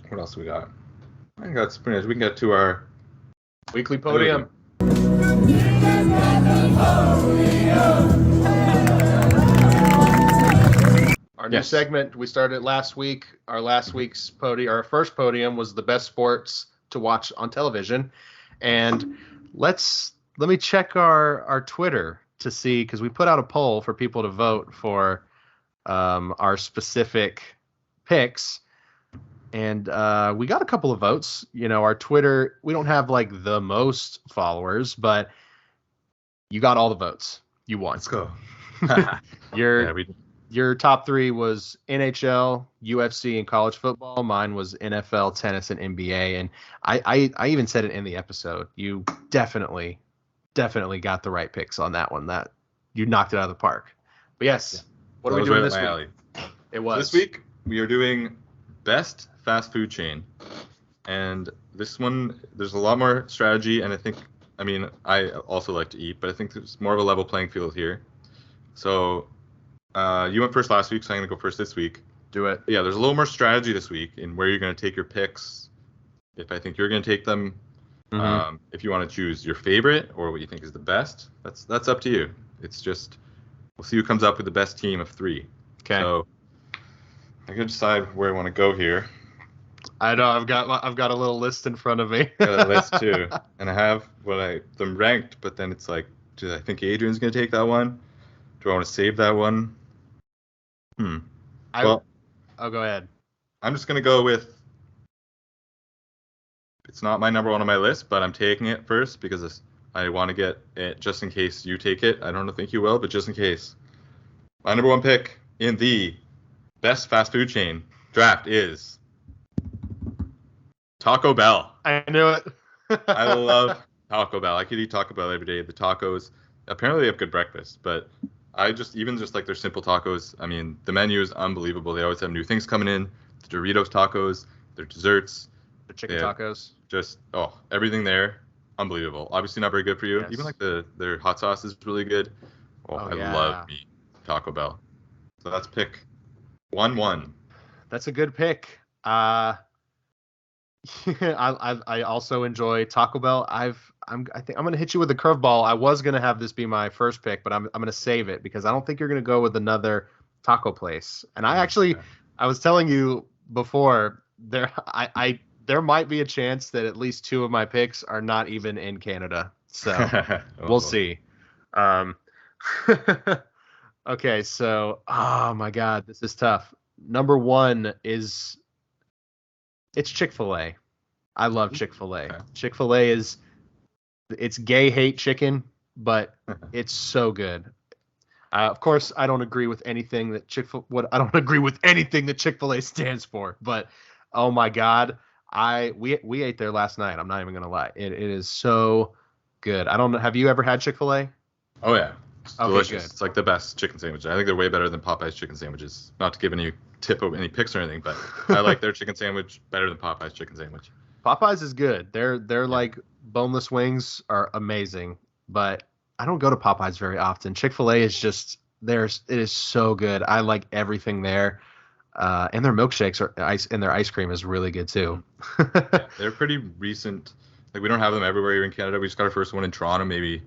what else we got? I got sprinters. We can get to our weekly podium. Our new segment, we started last week. Our last week's podium, our first podium was the best sports to watch on television. And let me check our Twitter to see, because we put out a poll for people to vote for our specific picks. And we got a couple of votes. Our Twitter, we don't have like the most followers, but you got all the votes. You won. Let's go. Your top three was NHL, UFC, and college football. Mine was NFL, tennis, and NBA. And I even said it in the episode. You definitely got the right picks on that one. That you knocked it out of the park. But yes, what are we doing this week? Alley. It was. This week we are doing best fast food chain. And this one, there's a lot more strategy. And I also like to eat, but I think there's more of a level playing field here. So you went first last week, so I'm going to go first this week. Do it. Yeah, there's a little more strategy this week in where you're going to take your picks. If I think you're going to take them, If you want to choose your favorite or what you think is the best, that's up to you. It's just we'll see who comes up with the best team of 3. Okay. So I can decide where I want to go here. I know I've got a little list in front of me. Got a list too, and I have them ranked. But then it's like, do I think Adrian's gonna take that one? Do I want to save that one? Well, I'll go ahead. I'm just gonna go with. It's not my number 1 on my list, but I'm taking it first because I want to get it just in case you take it. I don't think you will, but just in case. My number 1 pick in the best fast food chain draft is Taco Bell. I knew it. I love Taco Bell. I could eat Taco Bell every day. The tacos, apparently they have good breakfast, but I just like their simple tacos. I mean, the menu is unbelievable. They always have new things coming in. The Doritos tacos, their desserts. The chicken tacos. Just, everything there, unbelievable. Obviously not very good for you. Yes. Even like their hot sauce is really good. I love me Taco Bell. So that's pick 1-1. That's a good pick. I also enjoy Taco Bell. I think I'm gonna hit you with a curveball. I was gonna have this be my first pick, but I'm gonna save it because I don't think you're gonna go with another taco place. And I was telling you before there might be a chance that at least 2 of my picks are not even in Canada. So we'll see. Okay, so oh my God, this is tough. Number 1 is it's Chick-fil-A. I love Chick-fil-A. Okay. Chick-fil-A it's gay hate chicken, but it's so good. Of course, I don't agree with anything that Chick-fil-A stands for, but oh my God, we ate there last night. I'm not even gonna lie. It is so good. I don't know. Have you ever had Chick-fil-A? Oh yeah, it's delicious. Good. It's like the best chicken sandwich. I think they're way better than Popeye's chicken sandwiches. Not to give any tip of any picks or anything, but I like their chicken sandwich better than Popeye's chicken sandwich. Popeyes is good. They're like boneless wings are amazing, but I don't go to Popeyes very often. Chick-fil-A is just it is so good. I like everything there. And their milkshakes and their ice cream is really good too. Yeah, they're pretty recent. Like we don't have them everywhere here in Canada. We just got our first one in Toronto maybe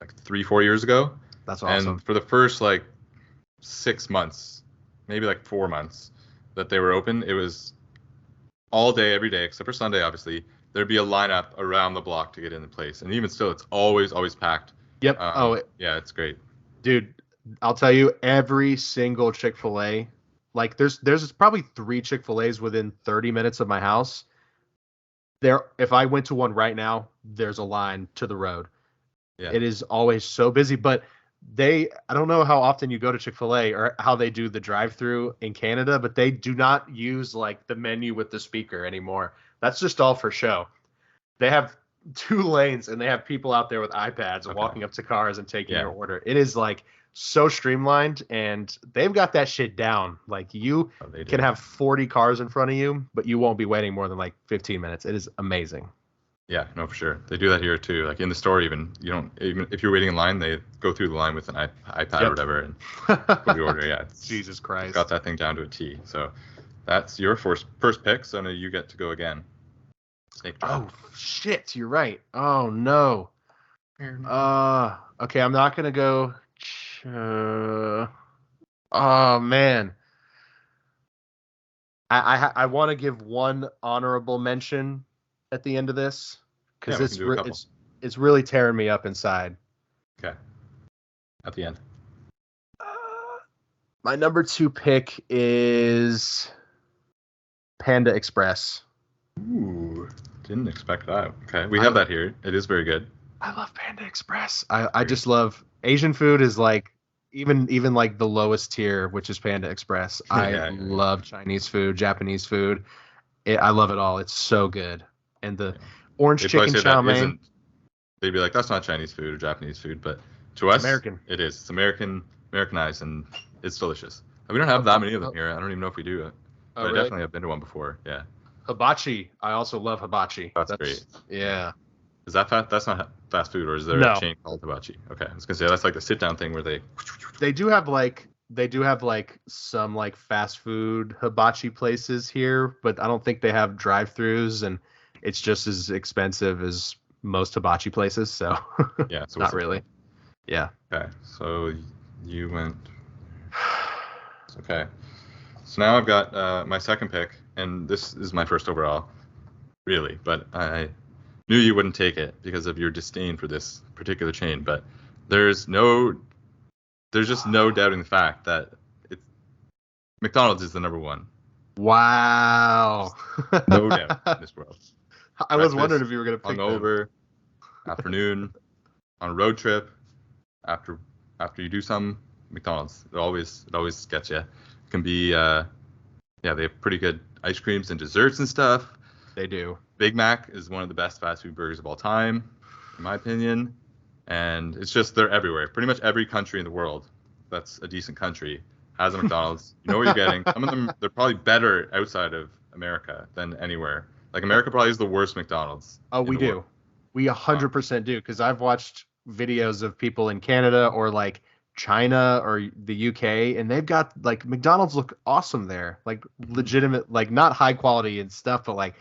like 3-4 years ago. That's awesome. And for the first like 6 months, maybe like 4 months that they were open, it was all day, every day, except for Sunday, obviously. There'd be a lineup around the block to get in the place. And even still, it's always packed. Yep. Yeah, it's great. Dude, I'll tell you, every single Chick-fil-A, like there's probably 3 Chick-fil-A's within 30 minutes of my house. If I went to one right now, there's a line to the road. Yeah. It is always so busy, but I don't know how often you go to Chick-fil-A or how they do the drive-through in Canada, but they do not use like the menu with the speaker anymore. That's just all for show. They have 2 lanes and they have people out there with iPads walking up to cars and taking your order. It is like so streamlined and they've got that shit down. Like you can have 40 cars in front of you, but you won't be waiting more than like 15 minutes. It is amazing. Yeah, no, for sure. They do that here too. Like in the store, even if you're waiting in line, they go through the line with an iPad or whatever and put your order. Yeah, Jesus Christ, got that thing down to a T. So that's your first pick. So now you get to go again. Snake draft. Oh shit, you're right. Oh no. Okay, I'm not gonna go. Oh man. I want to give one honorable mention at the end of this because it's really tearing me up inside. Okay. At the end. My number 2 pick is Panda Express. Ooh, didn't expect that. Okay, we have that here. It is very good. I love Panda Express. I just love Asian food is like even like the lowest tier, which is Panda Express. I love Chinese food, Japanese food. I love it all. It's so good. And the orange chicken chow mein. They'd be like, that's not Chinese food or Japanese food, but to us, American. It is. It's Americanized, and it's delicious. We don't have that many of them here. I don't even know if we do. But I definitely have been to one before. Yeah. Hibachi. I also love hibachi. That's great. Yeah. Is that that's not fast food, or is there a chain called hibachi? Okay, I was gonna say that's like the sit down thing where they do have like some like fast food hibachi places here, but I don't think they have drive-throughs, and it's just as expensive as most hibachi places. So Yeah, so not really. Yeah. Okay, so you went. Okay, so now I've got my second pick, and this is my first overall, really. But I knew you wouldn't take it because of your disdain for this particular chain. But there's just no doubting the fact that McDonald's is the number one. Wow. No doubt in this world. I was wondering if you were going to pick hungover, afternoon, on a road trip, after you do some McDonald's. It always gets you. It can be they have pretty good ice creams and desserts and stuff. They do. Big Mac is one of the best fast food burgers of all time, in my opinion. And it's just they're everywhere. Pretty much every country in the world that's a decent country has a McDonald's. You know what you're getting. Some of them, they're probably better outside of America than anywhere. Like America probably is the worst McDonald's. Oh, we do. World. We 100% do, because I've watched videos of people in Canada or like China or the UK, and they've got like McDonald's look awesome there, like legitimate, like not high quality and stuff, but like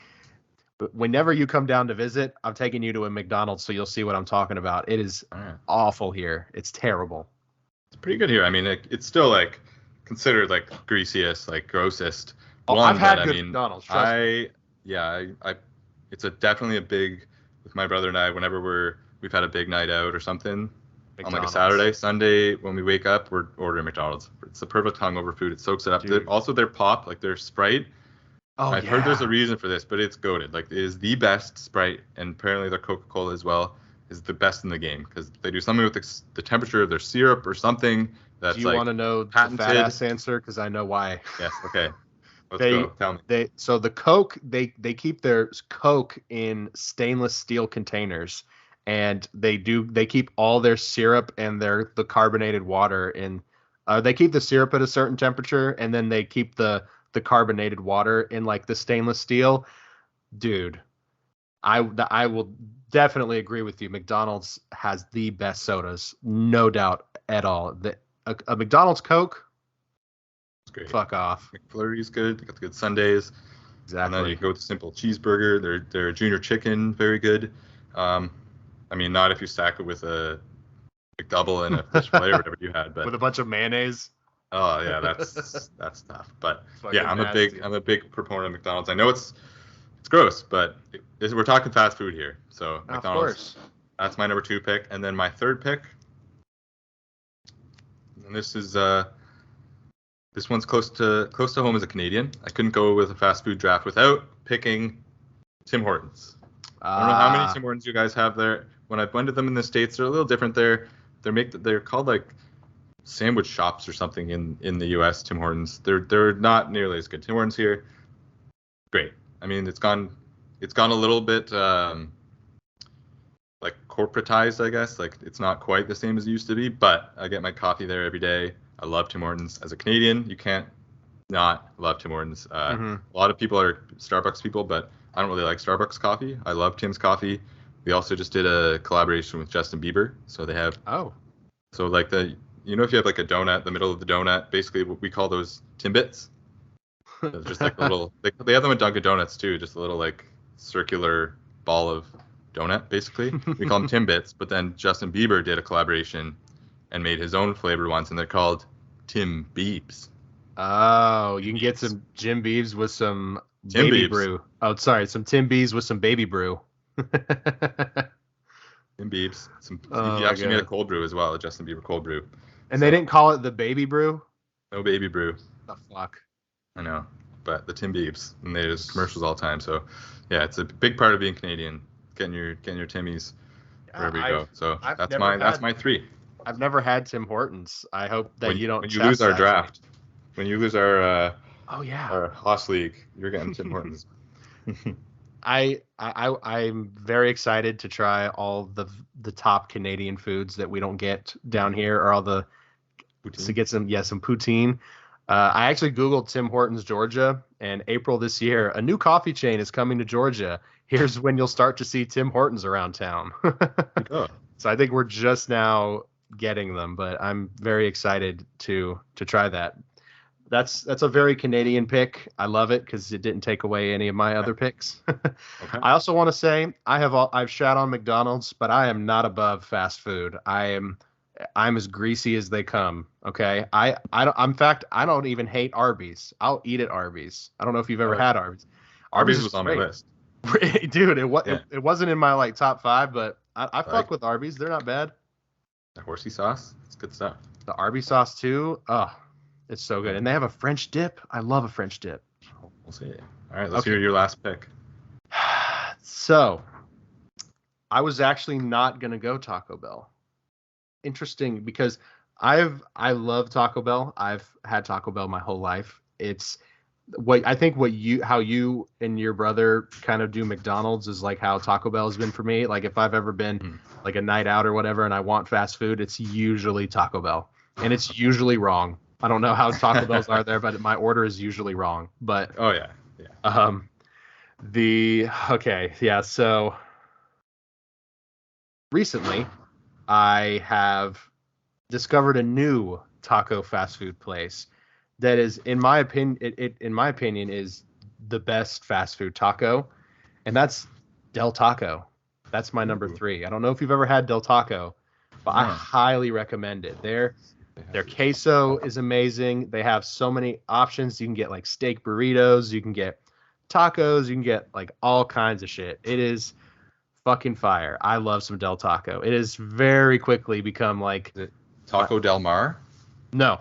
whenever you come down to visit, I'm taking you to a McDonald's so you'll see what I'm talking about. It is awful here. It's terrible. It's pretty good here. I mean, it's still like considered like greasiest, like grossest. I've had good McDonald's. Trust me. It's definitely a big, with my brother and I, whenever we've had a big night out or something, on like a Saturday, Sunday, when we wake up, we're ordering McDonald's. It's the perfect hungover food. It soaks it up. Also, their pop, like their Sprite. I've heard there's a reason for this, but it's goated. Like, it is the best Sprite, and apparently their Coca-Cola as well is the best in the game, because they do something with the temperature of their syrup or something that's like. Do you want to know patented. The fat ass answer? Because I know why. Yes. Okay. Let's go. Tell me. So the Coke, they keep their Coke in stainless steel containers, and they keep all their syrup and the carbonated water in. They keep the syrup at a certain temperature, and then they keep the carbonated water in like the stainless steel. Dude, I will definitely agree with you. McDonald's has the best sodas, no doubt at all. A McDonald's Coke. Great. Fuck off. McFlurry's good. They got the good sundaes. Exactly. And then you go with the simple cheeseburger. Their junior chicken, very good. I mean, not if you stack it with a McDouble and a fish fillet or whatever you had, but with a bunch of mayonnaise. Oh yeah, that's tough. But yeah, I'm a big proponent of McDonald's. I know it's gross, but we're talking fast food here, so McDonald's. Of course. That's my number 2 pick, and then my third pick. And this one's close to home as a Canadian. I couldn't go with a fast food draft without picking Tim Hortons. I don't know how many Tim Hortons you guys have there. When I've went to them in the States, they're a little different there. They're called like sandwich shops or something in the US. Tim Hortons. They're not nearly as good. Tim Hortons here, great. I mean, it's gone a little bit like corporatized, I guess. Like it's not quite the same as it used to be, but I get my coffee there every day. I love Tim Hortons. As a Canadian, you can't not love Tim Hortons. A lot of people are Starbucks people, but I don't really like Starbucks coffee. I love Tim's coffee. We also just did a collaboration with Justin Bieber. So they have so like if you have like a donut, the middle of the donut, basically we call those Timbits. Just like a little, they have them at Dunkin' Donuts too, just a little like circular ball of donut, basically. We call them Timbits, but then Justin Bieber did a collaboration and made his own flavored ones, and they're called Tim Biebs. Oh, you can get some Jim Biebs with some baby brew. Oh, sorry, some Tim Biebs with some baby brew. Tim Biebs. He actually made a cold brew as well, a Justin Bieber cold brew. And they didn't call it the baby brew? No baby brew. The fuck? I know, but the Tim Biebs, and they do commercials all the time. So, yeah, it's a big part of being Canadian, getting your Timmies wherever you go. So that's my 3. I've never had Tim Hortons. I hope that you don't. When you lose our draft, when you lose our our Haas League, you're getting Tim Hortons. I'm very excited to try all the top Canadian foods that we don't get down here, or all the poutine. To get some poutine. I actually Googled Tim Hortons, Georgia, and April this year, a new coffee chain is coming to Georgia. Here's when you'll start to see Tim Hortons around town. So I think we're just now getting them, but I'm very excited to try that. that's a very Canadian pick. I love it because it didn't take away any of my other picks. Okay. I also want to say I've shat on McDonald's, but I am not above fast food. I'm as greasy as they come. Okay. I don't. In fact, I don't even hate Arby's. I'll eat at Arby's. I don't know if you've ever had Arby's. Arby's was on my list. Dude, it wasn't in my like top 5, but I fuck with Arby's. They're not bad. The horsey sauce, it's good stuff. The Arby's sauce too. Oh, it's so good. And they have a French dip. I love a French dip. We'll see. All right, let's hear your last pick. So, I was actually not gonna go Taco Bell. Interesting, because I love Taco Bell. I've had Taco Bell my whole life. It's how you and your brother kind of do McDonald's is like how Taco Bell has been for me. Like if I've ever been like a night out or whatever and I want fast food, it's usually Taco Bell, and it's usually wrong. I don't know how Taco Bells are there, but my order is usually wrong. But so recently I have discovered a new taco fast food place that is, in my opinion, is the best fast food taco, and that's Del Taco. That's my number 3. I don't know if you've ever had Del Taco, but I highly recommend it. Their queso is amazing. They have so many options. You can get like steak burritos, you can get tacos, you can get like all kinds of shit. It is fucking fire. I love some Del Taco. It has very quickly become like... Is it Taco Del Mar? No.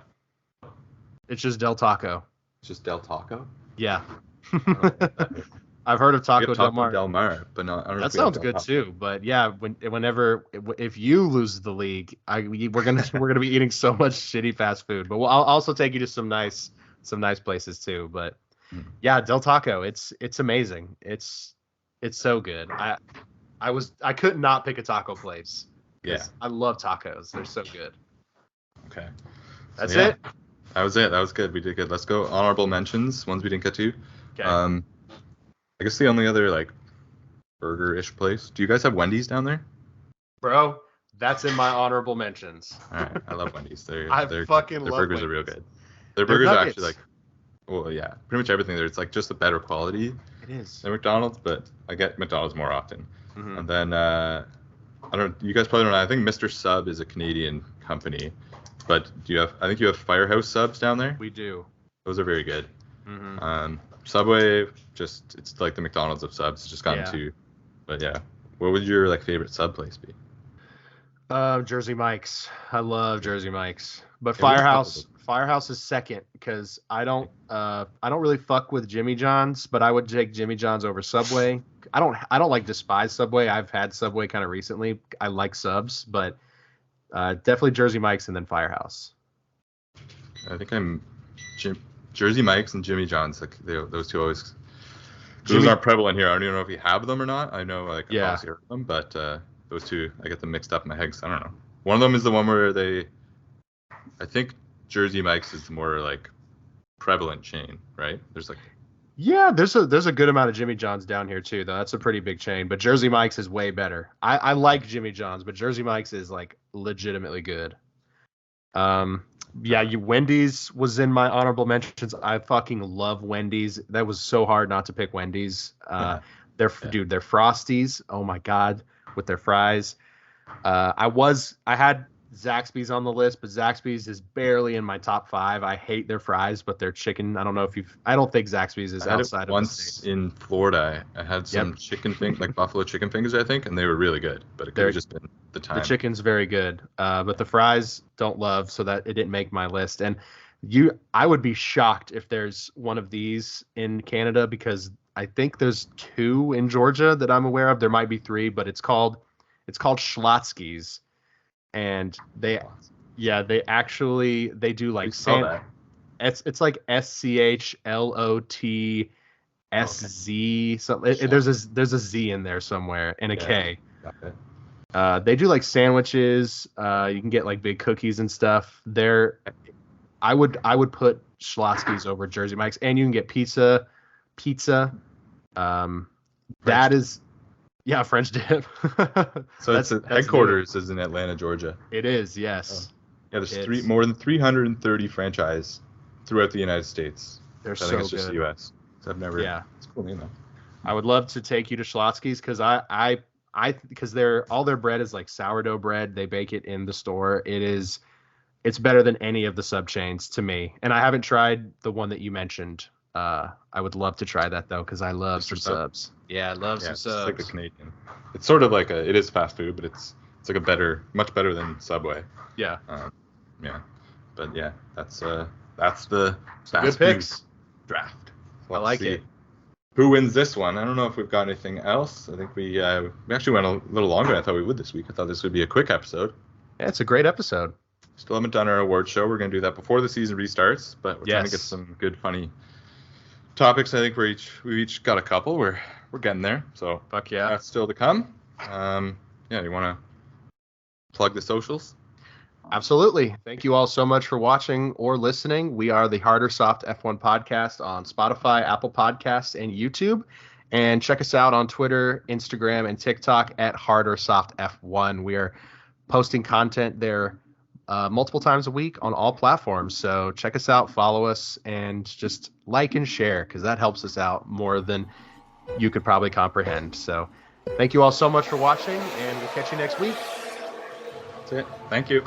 It's just Del Taco. It's just Del Taco? Yeah. I've heard of Taco Del Mar. Del Mar, but no, I don't know. That sounds good too. But yeah, if you lose the league, we're gonna be eating so much shitty fast food. But I'll also take you to some nice places too. But yeah, Del Taco, it's amazing. It's so good. I could not pick a taco place. Yeah, I love tacos. They're so good. Okay, that's it. That was it. That was good. We did good. Let's go honorable mentions. Ones we didn't get to. Okay. I guess the only other like burger-ish place. Do you guys have Wendy's down there? Bro, that's in my honorable mentions. All right. I love Wendy's. Their fucking love Wendy's. Burgers are real good. Their burgers are actually like, well, yeah, pretty much everything there. It's like just a better quality. It is. Than McDonald's, but I get McDonald's more often. Mm-hmm. And then I don't. You guys probably don't know. I think Mr. Sub is a Canadian company. But I think you have Firehouse subs down there? We do. Those are very good. Mm-hmm. Subway, it's like the McDonald's of subs. It's just gotten to, but yeah. What would your like favorite sub place be? Jersey Mike's. I love Jersey Mike's. But Firehouse is second because I don't really fuck with Jimmy John's, but I would take Jimmy John's over Subway. I don't like despise Subway. I've had Subway kind of recently. I like subs, but definitely Jersey Mike's and then Firehouse. I think I'm Jersey Mike's and Jimmy John's. Like those two always. Those aren't prevalent here. I don't even know if you have them or not. I know I've obviously heard of them, but those two I get them mixed up in my head. I don't know. One of them is the one where I think Jersey Mike's is the more like prevalent chain, right? There's a good amount of Jimmy John's down here too, though. That's a pretty big chain, but Jersey Mike's is way better. I like Jimmy John's, but Jersey Mike's is like legitimately good. Wendy's was in my honorable mentions. I fucking love Wendy's. That was so hard not to pick Wendy's. Their Frosties, oh my god, with their fries. I had Zaxby's on the list, but Zaxby's is barely in my top 5. I hate their fries, but their chicken, I don't think Zaxby's is outside of the once state. In Florida, I had some chicken like buffalo chicken fingers, I think, and they were really good, but it could have just been the time. The chicken's very good, but the fries don't love, so that it didn't make my list. And I would be shocked if there's one of these in Canada, because I think there's 2 in Georgia that I'm aware of. There might be 3, but it's called Schlotzsky's. And they do like it's like SCHLOTSZ something. There's a Z in there somewhere and a K. They do like sandwiches. You can get like big cookies and stuff. I would put Schlotzsky's over Jersey Mike's, and you can get pizza. That is. Yeah, French dip. So that's headquarters is in Atlanta, Georgia. It is, yes. Yeah, there's more than 330 franchise throughout the United States. They're I so think it's just good. the U.S. So I've never. Yeah. It's cool name though. I would love to take you to Schlotzsky's because all their bread is like sourdough bread. They bake it in the store. It's better than any of the sub chains to me. And I haven't tried the one that you mentioned. I would love to try that though because I love some subs. Yeah, I love some subs. It's like the Canadian. It's sort of like it is fast food, but it's like much better than Subway. Yeah. But yeah, that's the fast good picks. food draft. I like it. Who wins this one? I don't know if we've got anything else. I think we actually went a little longer than I thought we would this week. I thought this would be a quick episode. Yeah, it's a great episode. Still haven't done our award show. We're going to do that before the season restarts, but we're trying to get some good, funny topics. I think we've each got a couple. We're getting there. So fuck yeah, that's still to come. You want to plug the socials? Absolutely. Thank you all so much for watching or listening. We are the Harder Soft F1 podcast on Spotify, Apple Podcasts, and YouTube. And check us out on Twitter, Instagram, and TikTok at Harder Soft F1. We are posting content there multiple times a week on all platforms. So check us out, follow us, and just like and share because that helps us out more than you could probably comprehend. So thank you all so much for watching, and we'll catch you next week. That's it. Thank you.